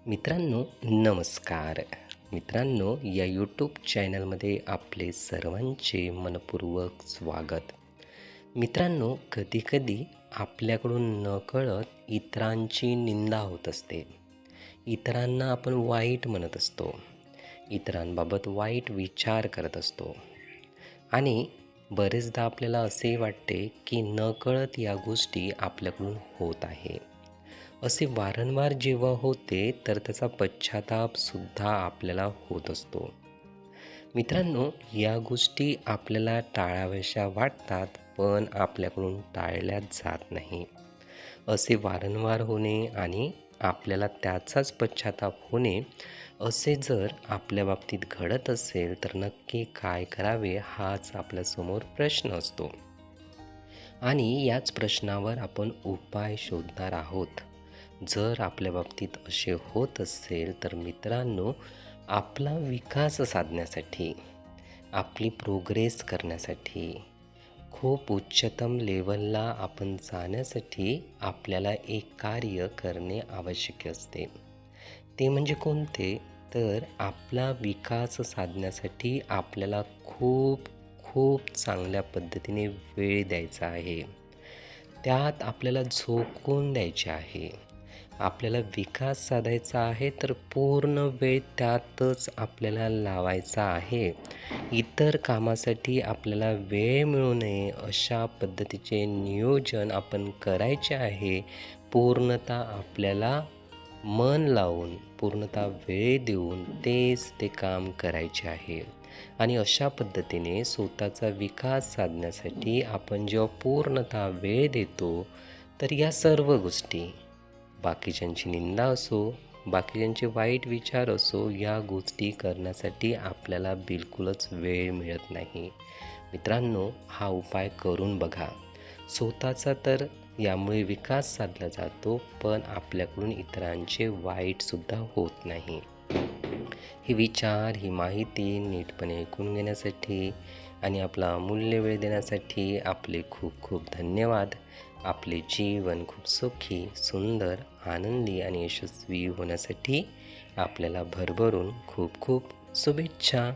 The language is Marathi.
मित्रांनो, नमस्कार. मित्रांनो, या यूट्यूब चॅनलमध्ये आपले सर्वांचे मनपूर्वक स्वागत. मित्रांनो, कधीकधी आपल्याकडून नकळत इतरांची निंदा होत असते. इतरांना आपण वाईट म्हणत असतो. इतरांबाबत वाईट विचार करत असतो आणि बरेचदा आपल्याला असेही वाटते की नकळत या गोष्टी आपल्याकडून होत आहे. असे वारंवार जेव्हा होते तर त्याचा पश्चातापसुद्धा आपल्याला होत असतो. मित्रांनो, या गोष्टी आपल्याला टाळाव्याशा वाटतात, पण आपल्याकडून टाळल्या जात नाही. असे वारंवार होणे आणि आपल्याला त्याचाच पश्चाताप होणे, असे जर आपल्या बाबतीत घडत असेल तर नक्की काय करावे हाच आपल्यासमोर प्रश्न असतो. आणि याच प्रश्नावर आपण उपाय शोधणार आहोत. जर आपल्या बाबतीत असे होत असेल तर मित्रांनो, आपला विकास साधण्यासाठी, आपली प्रोग्रेस करण्यासाठी, खूप उच्चतम लेवलला आपण जाण्यासाठी आपल्याला एक कार्य करणे आवश्यक असते. ते म्हणजे कोणते? तर आपला विकास साधण्यासाठी आपल्याला खूप खूप चांगल्या पद्धतीने वेळ द्यायचा आहे. त्यात आपल्याला झोकून द्यायचे आहे. आपल्याला विकास साधायचा आहे तर पूर्ण वेळ त्यातच आपल्याला लावायचा आहे. इतर कामासाठी आपल्याला वेळ मिळू नये अशा पद्धतीचे नियोजन आपण करायचे आहे. पूर्णतः आपल्याला मन लावून, पूर्णतः वेळ देऊन तेच ते काम करायचे आहे. आणि अशा पद्धतीने स्वतःचा विकास साधण्यासाठी आपण जेव्हा पूर्णतः वेळ देतो तर या सर्व गोष्टी, बाकीच्यांची निंदा असो, बाकीच्यांचे वाईट विचार असो, या गोष्टी करण्यासाठी आपल्याला बिलकुलच वेळ मिळत नाही. मित्रांनो, हा उपाय करून बघा. स्वतःचा तर यामुळे विकास साधला जातो, पण आपल्याकडून इतरांचे वाईटसुद्धा होत नाही. हे विचार, ही माहिती नीटपणे ऐकून घेण्यासाठी आणि आपला अमूल्य वेळ देण्यासाठी आपले खूप खूप धन्यवाद. आपले जीवन खूप सुखी, सुंदर, आनंदी आणि यशस्वी होण्यासाठी आपल्याला भरभरून खूप खूप शुभेच्छा.